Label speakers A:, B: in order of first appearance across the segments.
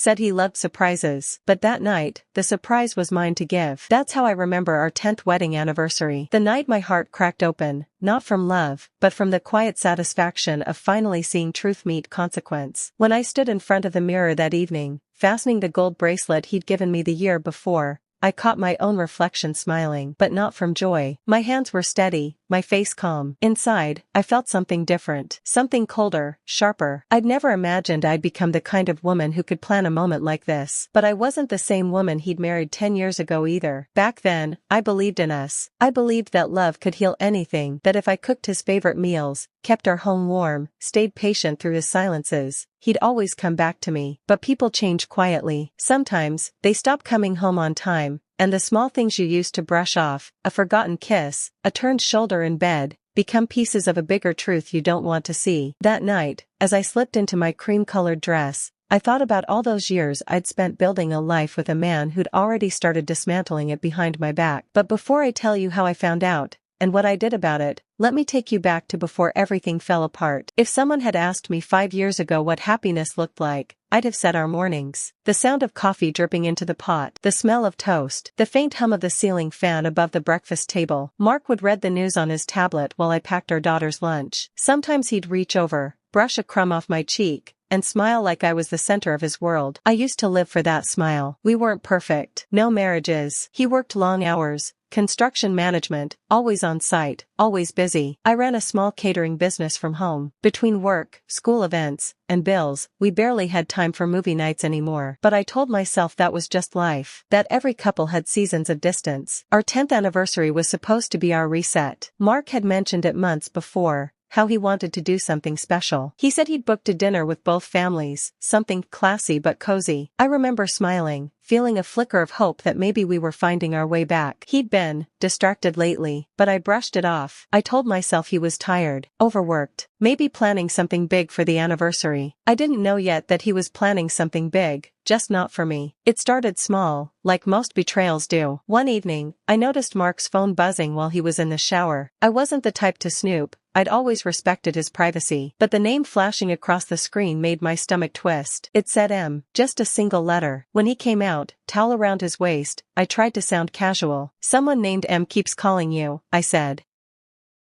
A: said he loved surprises. But that night, the surprise was mine to give. That's how I remember our 10th wedding anniversary. The night my heart cracked open, not from love, but from the quiet satisfaction of finally seeing truth meet consequence. When I stood in front of the mirror that evening, fastening the gold bracelet he'd given me the year before, I caught my own reflection smiling, but not from joy. My hands were steady, my face calm. Inside, I felt something different, something colder, sharper. I'd never imagined I'd become the kind of woman who could plan a moment like this. But I wasn't the same woman he'd married 10 years ago either. Back then, I believed in us. I believed that love could heal anything, that if I cooked his favorite meals, kept our home warm, stayed patient through his silences, he'd always come back to me. But people change quietly. Sometimes, they stop coming home on time, and the small things you used to brush off, a forgotten kiss, a turned shoulder in bed, become pieces of a bigger truth you don't want to see. That night, as I slipped into my cream-colored dress, I thought about all those years I'd spent building a life with a man who'd already started dismantling it behind my back. But before I tell you how I found out, and what I did about it, let me take you back to before everything fell apart. If someone had asked me 5 years ago what happiness looked like, I'd have said our mornings. The sound of coffee dripping into the pot, the smell of toast, the faint hum of the ceiling fan above the breakfast table. Mark would read the news on his tablet while I packed our daughter's lunch. Sometimes he'd reach over, brush a crumb off my cheek, and smile like I was the center of his world. I used to live for that smile. We weren't perfect. No marriages. He worked long hours. Construction management, always on site, always busy. I ran a small catering business from home. Between work, school events, and bills, we barely had time for movie nights anymore. But I told myself that was just life, that every couple had seasons of distance. Our 10th anniversary was supposed to be our reset. Mark had mentioned it months before, how he wanted to do something special. He said he'd booked a dinner with both families, something classy but cozy. I remember smiling, feeling a flicker of hope that maybe we were finding our way back. He'd been distracted lately, but I brushed it off. I told myself he was tired, overworked, maybe planning something big for the anniversary. I didn't know yet that he was planning something big, just not for me. It started small, like most betrayals do. One evening, I noticed Mark's phone buzzing while he was in the shower. I wasn't the type to snoop. I'd always respected his privacy, but the name flashing across the screen made my stomach twist. It said M, just a single letter. When he came out, towel around his waist, I tried to sound casual. "Someone named M keeps calling you," I said.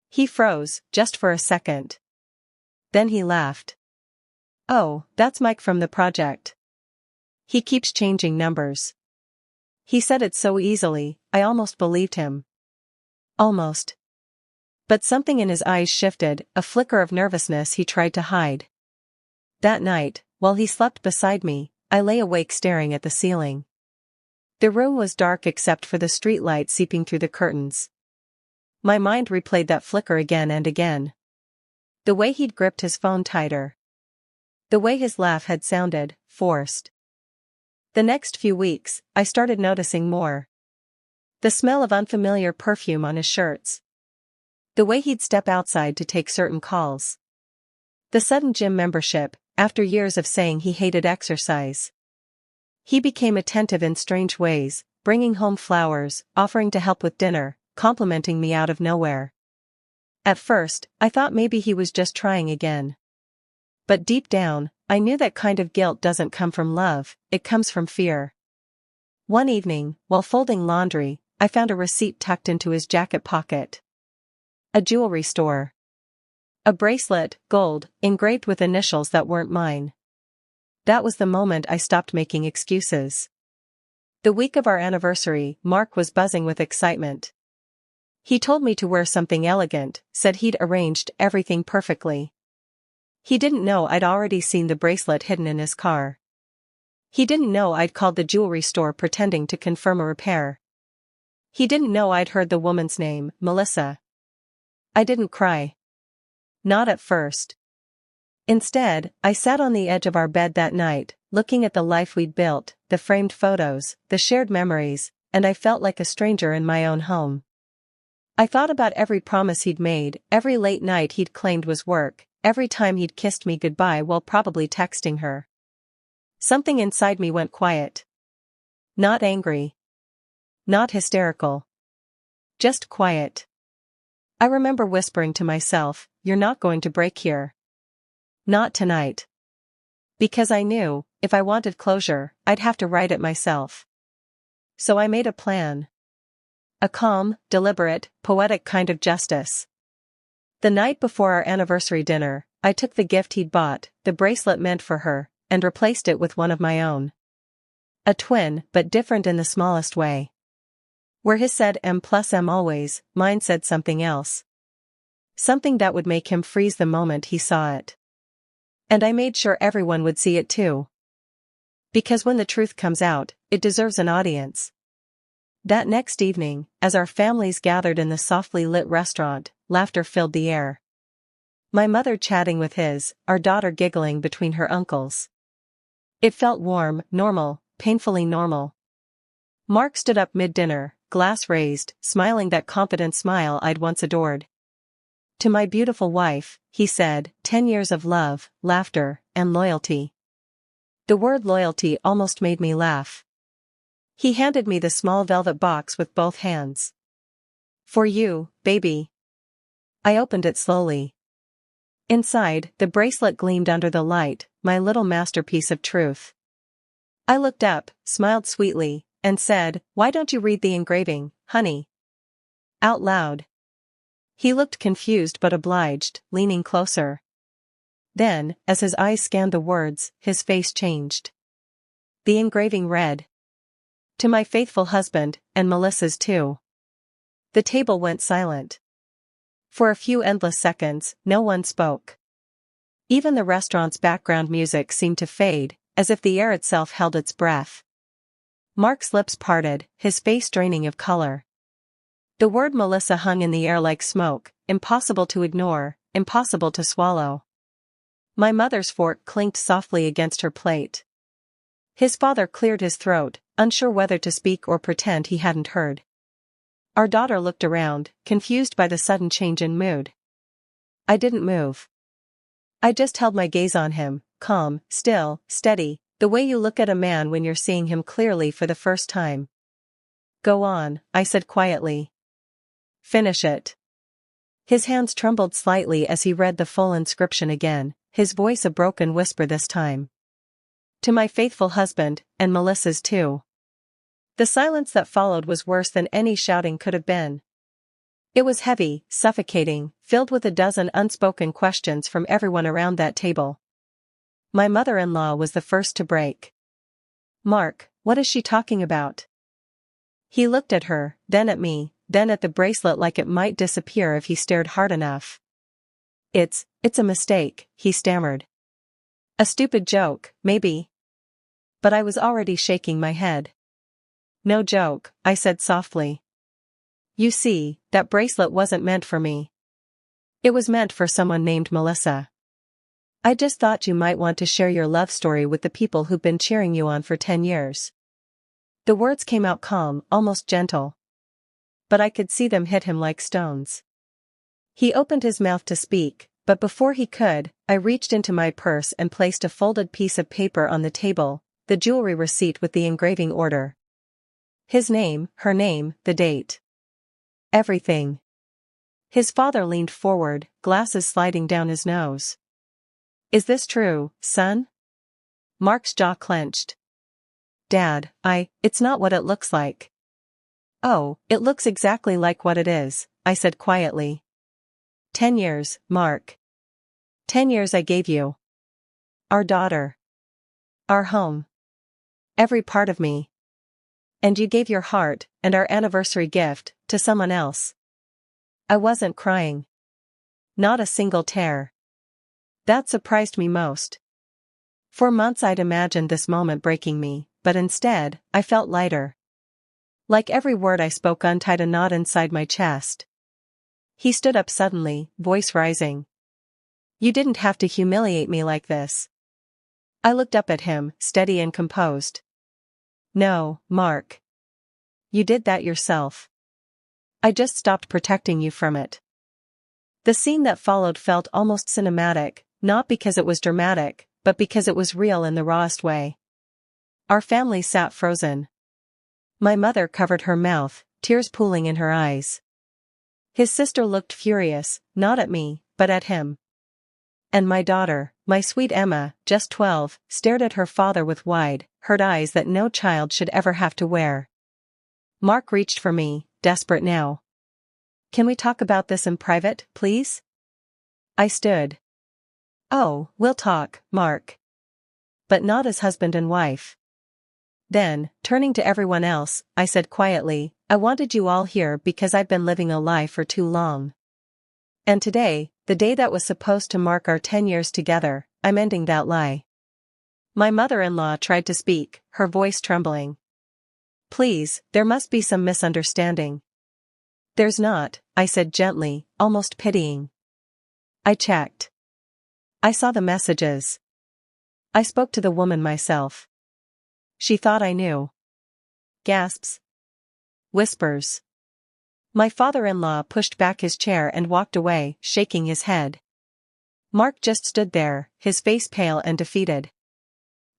A: He froze, just for a second. Then he laughed. "Oh, that's Mike from the project. He keeps changing numbers." He said it so easily, I almost believed him. Almost. But something in his eyes shifted, a flicker of nervousness he tried to hide. That night, while he slept beside me, I lay awake staring at the ceiling. The room was dark except for the streetlight seeping through the curtains. My mind replayed that flicker again and again. The way he'd gripped his phone tighter. The way his laugh had sounded, forced. The next few weeks, I started noticing more. The smell of unfamiliar perfume on his shirts. The way he'd step outside to take certain calls. The sudden gym membership, after years of saying he hated exercise. He became attentive in strange ways, bringing home flowers, offering to help with dinner, complimenting me out of nowhere. At first, I thought maybe he was just trying again. But deep down, I knew that kind of guilt doesn't come from love, it comes from fear. One evening, while folding laundry, I found a receipt tucked into his jacket pocket. A jewelry store. A bracelet, gold, engraved with initials that weren't mine. That was the moment I stopped making excuses. The week of our anniversary, Mark was buzzing with excitement. He told me to wear something elegant, said he'd arranged everything perfectly. He didn't know I'd already seen the bracelet hidden in his car. He didn't know I'd called the jewelry store pretending to confirm a repair. He didn't know I'd heard the woman's name, Melissa. I didn't cry. Not at first. Instead, I sat on the edge of our bed that night, looking at the life we'd built, the framed photos, the shared memories, and I felt like a stranger in my own home. I thought about every promise he'd made, every late night he'd claimed was work, every time he'd kissed me goodbye while probably texting her. Something inside me went quiet. Not angry. Not hysterical. Just quiet. I remember whispering to myself, "You're not going to break here. Not tonight." Because I knew, if I wanted closure, I'd have to write it myself. So I made a plan. A calm, deliberate, poetic kind of justice. The night before our anniversary dinner, I took the gift he'd bought, the bracelet meant for her, and replaced it with one of my own. A twin, but different in the smallest way. Where his said M plus M always, mine said something else. Something that would make him freeze the moment he saw it. And I made sure everyone would see it too. Because when the truth comes out, it deserves an audience. That next evening, as our families gathered in the softly lit restaurant, laughter filled the air. My mother chatting with our daughter giggling between her uncles. It felt warm, normal, painfully normal. Mark stood up mid-dinner, glass raised, smiling that confident smile I'd once adored. To my beautiful wife, he said, 10 years of love, laughter, and loyalty. The word loyalty almost made me laugh. He handed me the small velvet box with both hands. For you, baby. I opened it slowly. Inside, the bracelet gleamed under the light, my little masterpiece of truth. I looked up, smiled sweetly, and said, "Why don't you read the engraving, honey?" Out loud. He looked confused but obliged, leaning closer. Then, as his eyes scanned the words, his face changed. The engraving read, "To my faithful husband, and Melissa's too." The table went silent. For a few endless seconds, no one spoke. Even the restaurant's background music seemed to fade, as if the air itself held its breath. Mark's lips parted, his face draining of color. The word Melissa hung in the air like smoke, impossible to ignore, impossible to swallow. My mother's fork clinked softly against her plate. His father cleared his throat, unsure whether to speak or pretend he hadn't heard. Our daughter looked around, confused by the sudden change in mood. I didn't move. I just held my gaze on him, calm, still, steady, the way you look at a man when you're seeing him clearly for the first time. Go on, I said quietly. Finish it. His hands trembled slightly as he read the full inscription again, his voice a broken whisper this time. To my faithful husband, and Melissa's too. The silence that followed was worse than any shouting could have been. It was heavy, suffocating, filled with a dozen unspoken questions from everyone around that table. My mother-in-law was the first to break. Mark, what is she talking about? He looked at her, then at me, then at the bracelet like it might disappear if he stared hard enough. It's a mistake, he stammered. A stupid joke, maybe. But I was already shaking my head. No joke, I said softly. You see, that bracelet wasn't meant for me. It was meant for someone named Melissa. I just thought you might want to share your love story with the people who've been cheering you on for 10 years. The words came out calm, almost gentle. But I could see them hit him like stones. He opened his mouth to speak, but before he could, I reached into my purse and placed a folded piece of paper on the table, the jewelry receipt with the engraving order. His name, her name, the date. Everything. His father leaned forward, glasses sliding down his nose. Is this true, son? Mark's jaw clenched. Dad, it's not what it looks like. Oh, it looks exactly like what it is, I said quietly. 10 years, Mark. 10 years I gave you. Our daughter. Our home. Every part of me. And you gave your heart, and our anniversary gift, to someone else. I wasn't crying. Not a single tear. That surprised me most. For months I'd imagined this moment breaking me, but instead, I felt lighter. Like every word I spoke untied a knot inside my chest. He stood up suddenly, voice rising. You didn't have to humiliate me like this. I looked up at him, steady and composed. No, Mark. You did that yourself. I just stopped protecting you from it. The scene that followed felt almost cinematic, not because it was dramatic, but because it was real in the rawest way. Our family sat frozen. My mother covered her mouth, tears pooling in her eyes. His sister looked furious, not at me, but at him. And my daughter, my sweet Emma, just 12, stared at her father with wide, hurt eyes that no child should ever have to wear. Mark reached for me, desperate now. "Can we talk about this in private, please?" I stood. "Oh, we'll talk, Mark. But not as husband and wife." Then, turning to everyone else, I said quietly, "I wanted you all here because I've been living a lie for too long. And today, the day that was supposed to mark our 10 years together, I'm ending that lie." My mother-in-law tried to speak, her voice trembling. "Please, there must be some misunderstanding." "There's not," I said gently, almost pitying. "I checked. I saw the messages. I spoke to the woman myself. She thought I knew." Gasps. Whispers. My father-in-law pushed back his chair and walked away, shaking his head. Mark just stood there, his face pale and defeated.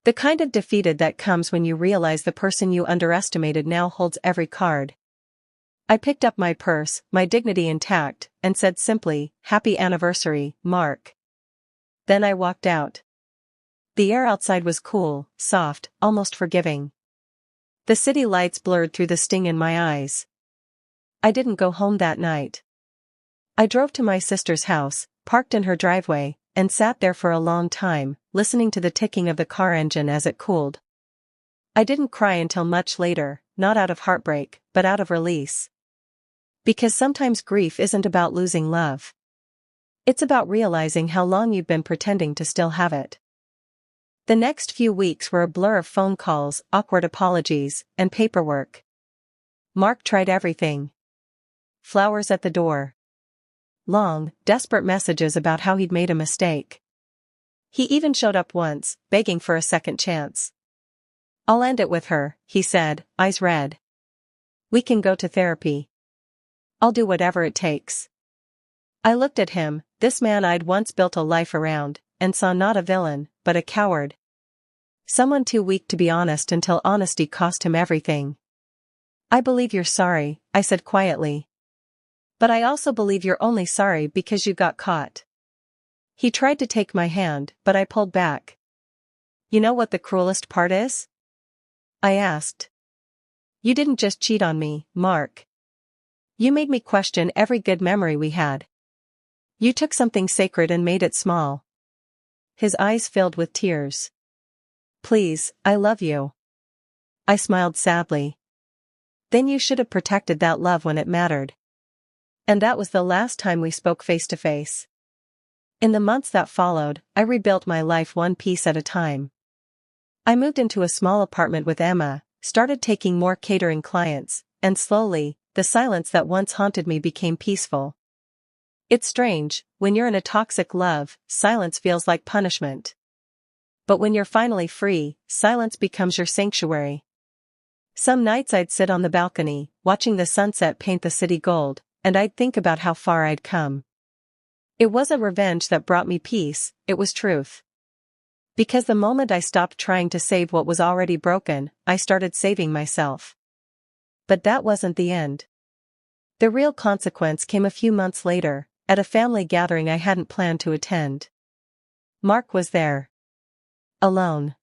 A: The kind of defeated that comes when you realize the person you underestimated now holds every card. I picked up my purse, my dignity intact, and said simply, "Happy anniversary, Mark." Then I walked out. The air outside was cool, soft, almost forgiving. The city lights blurred through the sting in my eyes. I didn't go home that night. I drove to my sister's house, parked in her driveway, and sat there for a long time, listening to the ticking of the car engine as it cooled. I didn't cry until much later, not out of heartbreak, but out of release. Because sometimes grief isn't about losing love. It's about realizing how long you've been pretending to still have it. The next few weeks were a blur of phone calls, awkward apologies, and paperwork. Mark tried everything. Flowers at the door. Long, desperate messages about how he'd made a mistake. He even showed up once, begging for a second chance. "I'll end it with her," he said, eyes red. "We can go to therapy. I'll do whatever it takes." I looked at him, this man I'd once built a life around, and saw not a villain, but a coward. Someone too weak to be honest until honesty cost him everything. "I believe you're sorry," I said quietly. "But I also believe you're only sorry because you got caught." He tried to take my hand, but I pulled back. "You know what the cruelest part is?" I asked. "You didn't just cheat on me, Mark. You made me question every good memory we had. You took something sacred and made it small." His eyes filled with tears. "Please, I love you." I smiled sadly. "Then you should have protected that love when it mattered." And that was the last time we spoke face to face. In the months that followed, I rebuilt my life one piece at a time. I moved into a small apartment with Emma, started taking more catering clients, and slowly, the silence that once haunted me became peaceful. It's strange, when you're in a toxic love, silence feels like punishment. But when you're finally free, silence becomes your sanctuary. Some nights I'd sit on the balcony, watching the sunset paint the city gold, and I'd think about how far I'd come. It wasn't revenge that brought me peace, it was truth. Because the moment I stopped trying to save what was already broken, I started saving myself. But that wasn't the end. The real consequence came a few months later, at a family gathering I hadn't planned to attend. Mark was there. Alone.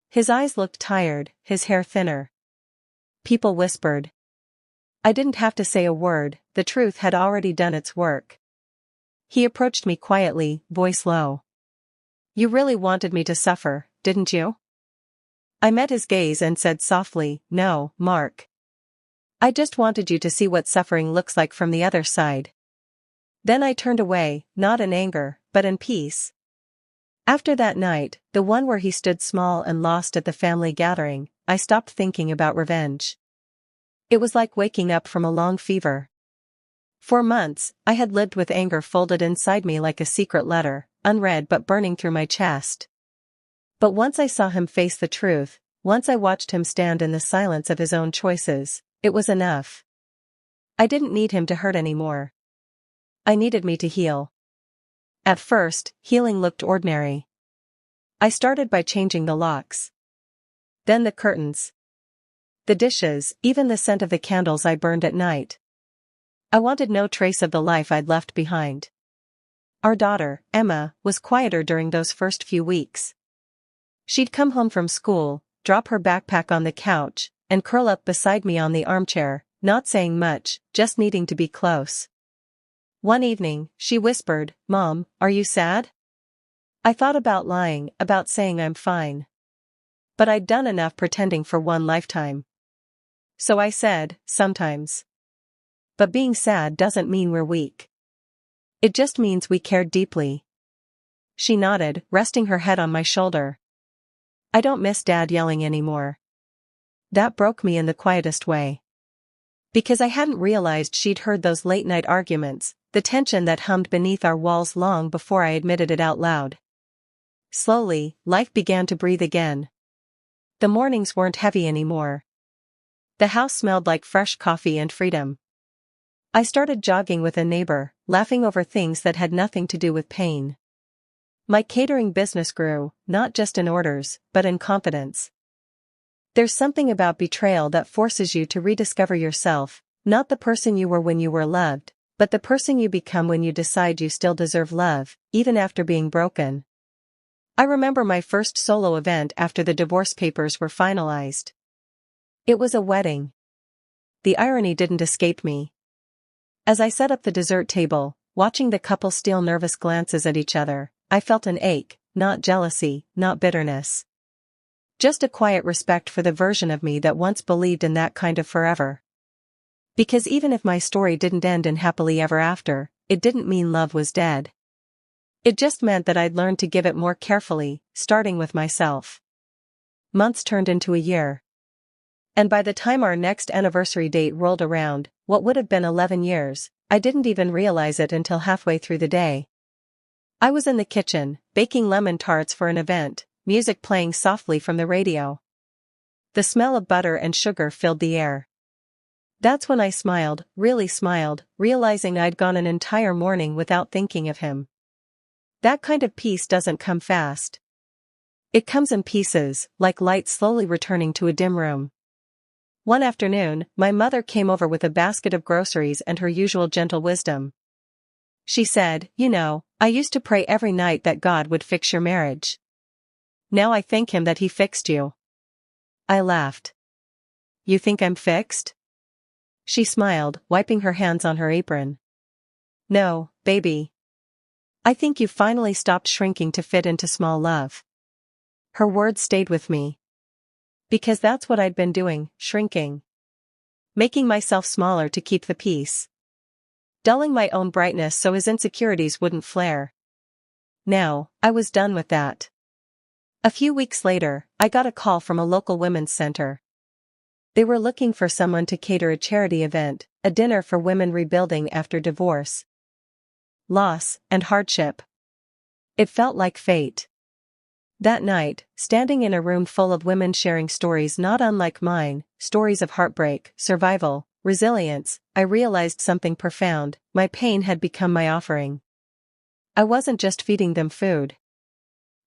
A: His eyes looked tired, his hair thinner. People whispered. I didn't have to say a word, the truth had already done its work. He approached me quietly, voice low. "You really wanted me to suffer, didn't you?" I met his gaze and said softly, "No, Mark. I just wanted you to see what suffering looks like from the other side." Then I turned away, not in anger, but in peace. After that night, the one where he stood small and lost at the family gathering, I stopped thinking about revenge. It was like waking up from a long fever. For months, I had lived with anger folded inside me like a secret letter, unread but burning through my chest. But once I saw him face the truth, once I watched him stand in the silence of his own choices, it was enough. I didn't need him to hurt anymore. I needed me to heal. At first, healing looked ordinary. I started by changing the locks. Then the curtains. The dishes, even the scent of the candles I burned at night. I wanted no trace of the life I'd left behind. Our daughter, Emma, was quieter during those first few weeks. She'd come home from school, drop her backpack on the couch, and curl up beside me on the armchair, not saying much, just needing to be close. One evening, she whispered, "Mom, are you sad?" I thought about lying, about saying I'm fine. But I'd done enough pretending for one lifetime. So I said, "Sometimes. But being sad doesn't mean we're weak. It just means we cared deeply." She nodded, resting her head on my shoulder. I don't miss Dad yelling anymore. That broke me in the quietest way. Because I hadn't realized she'd heard those late-night arguments, the tension that hummed beneath our walls long before I admitted it out loud. Slowly, life began to breathe again. The mornings weren't heavy anymore. The house smelled like fresh coffee and freedom. I started jogging with a neighbor, laughing over things that had nothing to do with pain. My catering business grew, not just in orders, but in confidence. There's something about betrayal that forces you to rediscover yourself, not the person you were when you were loved, but the person you become when you decide you still deserve love, even after being broken. I remember my first solo event after the divorce papers were finalized. It was a wedding. The irony didn't escape me. As I set up the dessert table, watching the couple steal nervous glances at each other, I felt an ache, not jealousy, not bitterness. Just a quiet respect for the version of me that once believed in that kind of forever. Because even if my story didn't end in happily ever after, it didn't mean love was dead. It just meant that I'd learned to give it more carefully, starting with myself. Months turned into a year. And by the time our next anniversary date rolled around, what would have been 11 years, I didn't even realize it until halfway through the day. I was in the kitchen, baking lemon tarts for an event, music playing softly from the radio. The smell of butter and sugar filled the air. That's when I smiled, really smiled, realizing I'd gone an entire morning without thinking of him. That kind of peace doesn't come fast. It comes in pieces, like light slowly returning to a dim room. One afternoon, my mother came over with a basket of groceries and her usual gentle wisdom. She said, "You know, I used to pray every night that God would fix your marriage. Now I thank him that he fixed you." I laughed. "You think I'm fixed?" She smiled, wiping her hands on her apron. "No, baby. I think you finally stopped shrinking to fit into small love." Her words stayed with me. Because that's what I'd been doing, shrinking. Making myself smaller to keep the peace. Dulling my own brightness so his insecurities wouldn't flare. Now, I was done with that. A few weeks later, I got a call from a local women's center. They were looking for someone to cater a charity event, a dinner for women rebuilding after divorce, loss, and hardship. It felt like fate. That night, standing in a room full of women sharing stories not unlike mine, stories of heartbreak, survival, resilience, I realized something profound: my pain had become my offering. I wasn't just feeding them food.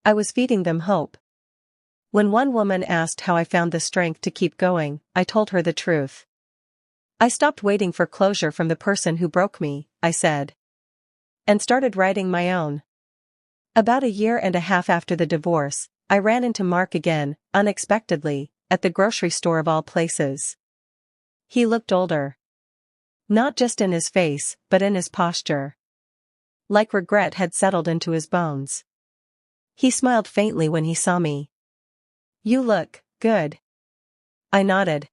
A: I was feeding them hope. When one woman asked how I found the strength to keep going, I told her the truth. I stopped waiting for closure from the person who broke me, I said. And started writing my own. About a year and a half after the divorce, I ran into Mark again, unexpectedly, at the grocery store of all places. He looked older. Not just in his face, but in his posture. Like regret had settled into his bones. He smiled faintly when he saw me. "You look good." I nodded.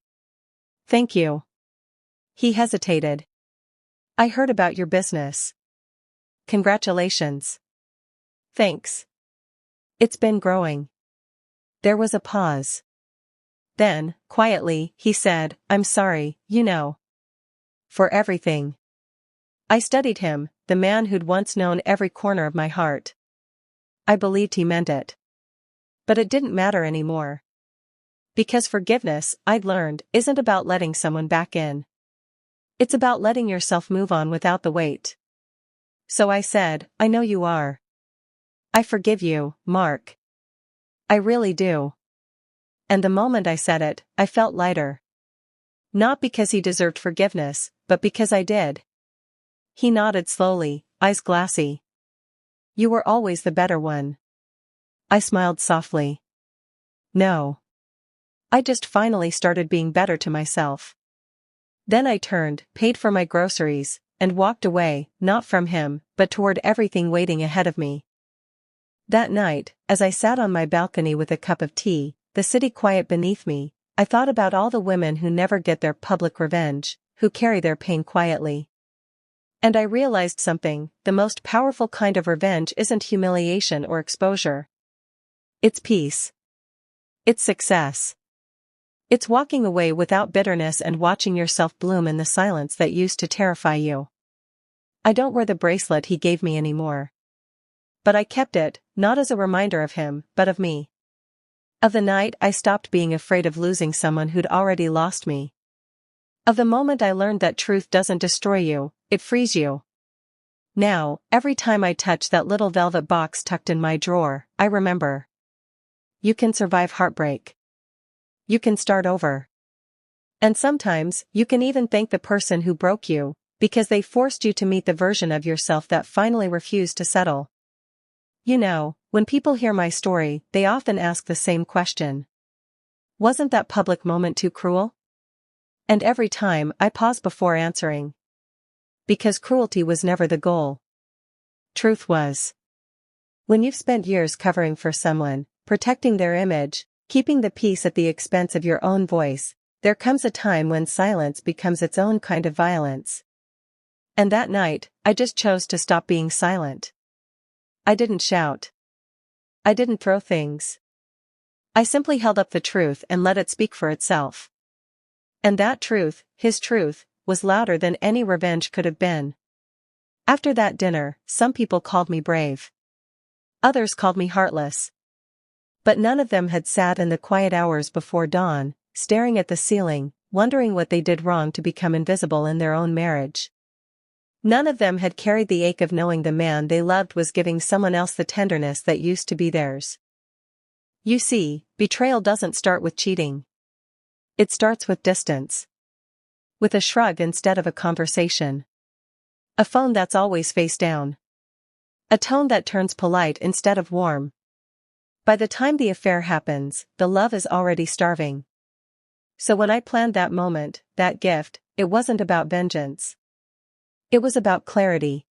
A: "Thank you." He hesitated. "I heard about your business." "Congratulations." "Thanks. It's been growing." There was a pause. Then, quietly, he said, "I'm sorry, you know. For everything." I studied him, the man who'd once known every corner of my heart. I believed he meant it. But it didn't matter anymore. Because forgiveness, I'd learned, isn't about letting someone back in. It's about letting yourself move on without the weight. So I said, "I know you are. I forgive you, Mark. I really do." And the moment I said it, I felt lighter. Not because he deserved forgiveness, but because I did. He nodded slowly, eyes glassy. You were always the better one. I smiled softly. No. I just finally started being better to myself. Then I turned, paid for my groceries, and walked away, not from him, but toward everything waiting ahead of me. That night, as I sat on my balcony with a cup of tea, the city quiet beneath me, I thought about all the women who never get their public revenge, who carry their pain quietly. And I realized something: the most powerful kind of revenge isn't humiliation or exposure. It's peace. It's success. It's walking away without bitterness and watching yourself bloom in the silence that used to terrify you. I don't wear the bracelet he gave me anymore. But I kept it, not as a reminder of him, but of me. Of the night I stopped being afraid of losing someone who'd already lost me. Of the moment I learned that truth doesn't destroy you, it frees you. Now, every time I touch that little velvet box tucked in my drawer, I remember. You can survive heartbreak. You can start over. And sometimes, you can even thank the person who broke you, because they forced you to meet the version of yourself that finally refused to settle. You know, when people hear my story, they often ask the same question. Wasn't that public moment too cruel? And every time, I pause before answering. Because cruelty was never the goal. Truth was. When you've spent years covering for someone, protecting their image, keeping the peace at the expense of your own voice, there comes a time when silence becomes its own kind of violence. And that night, I just chose to stop being silent. I didn't shout. I didn't throw things. I simply held up the truth and let it speak for itself. And that truth, his truth, was louder than any revenge could have been. After that dinner, some people called me brave. Others called me heartless. But none of them had sat in the quiet hours before dawn, staring at the ceiling, wondering what they did wrong to become invisible in their own marriage. None of them had carried the ache of knowing the man they loved was giving someone else the tenderness that used to be theirs. You see, betrayal doesn't start with cheating. It starts with distance. With a shrug instead of a conversation. A phone that's always face down. A tone that turns polite instead of warm. By the time the affair happens, the love is already starving. So when I planned that moment, that gift, it wasn't about vengeance. It was about clarity.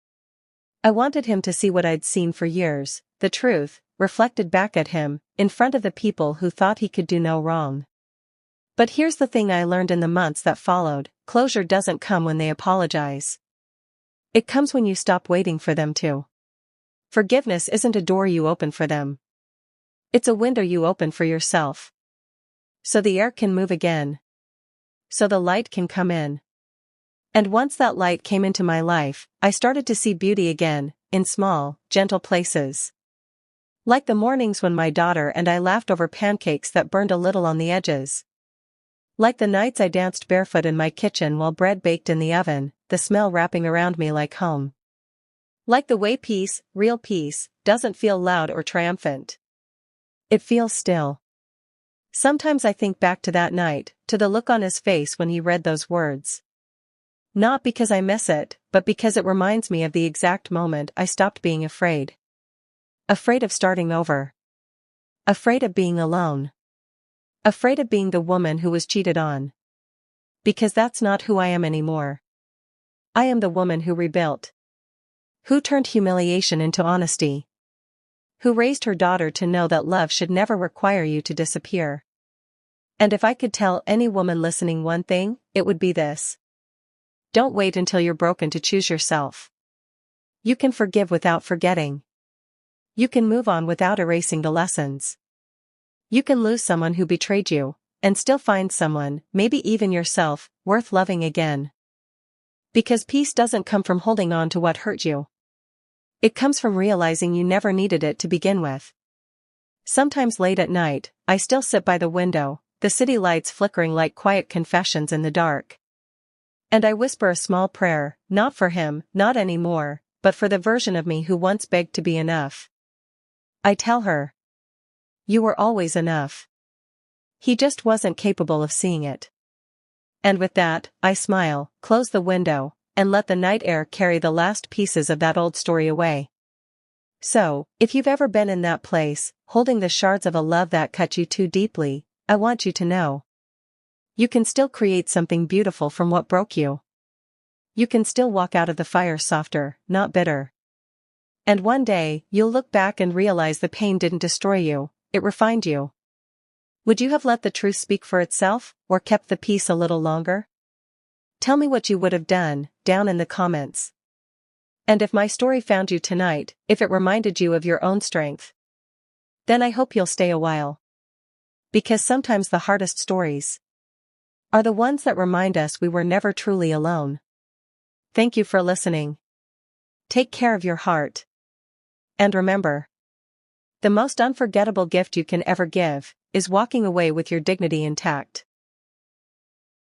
A: I wanted him to see what I'd seen for years, the truth, reflected back at him, in front of the people who thought he could do no wrong. But here's the thing I learned in the months that followed: closure doesn't come when they apologize. It comes when you stop waiting for them to. Forgiveness isn't a door you open for them. It's a window you open for yourself. So the air can move again. So the light can come in. And once that light came into my life, I started to see beauty again, in small, gentle places. Like the mornings when my daughter and I laughed over pancakes that burned a little on the edges. Like the nights I danced barefoot in my kitchen while bread baked in the oven, the smell wrapping around me like home. Like the way peace, real peace, doesn't feel loud or triumphant. It feels still. Sometimes I think back to that night, to the look on his face when he read those words. Not because I miss it, but because it reminds me of the exact moment I stopped being afraid. Afraid of starting over. Afraid of being alone. Afraid of being the woman who was cheated on. Because that's not who I am anymore. I am the woman who rebuilt. Who turned humiliation into honesty. Who raised her daughter to know that love should never require you to disappear. And if I could tell any woman listening one thing, it would be this. Don't wait until you're broken to choose yourself. You can forgive without forgetting. You can move on without erasing the lessons. You can lose someone who betrayed you, and still find someone, maybe even yourself, worth loving again. Because peace doesn't come from holding on to what hurt you. It comes from realizing you never needed it to begin with. Sometimes late at night, I still sit by the window, the city lights flickering like quiet confessions in the dark. And I whisper a small prayer, not for him, not anymore, but for the version of me who once begged to be enough. I tell her. You were always enough. He just wasn't capable of seeing it. And with that, I smile, close the window, and let the night air carry the last pieces of that old story away. So, if you've ever been in that place, holding the shards of a love that cut you too deeply, I want you to know. You can still create something beautiful from what broke you. You can still walk out of the fire softer, not bitter. And one day, you'll look back and realize the pain didn't destroy you, it refined you. Would you have let the truth speak for itself, or kept the peace a little longer? Tell me what you would have done, down in the comments. And if my story found you tonight, if it reminded you of your own strength, then I hope you'll stay a while. Because sometimes the hardest stories are the ones that remind us we were never truly alone. Thank you for listening. Take care of your heart. And remember, the most unforgettable gift you can ever give is walking away with your dignity intact.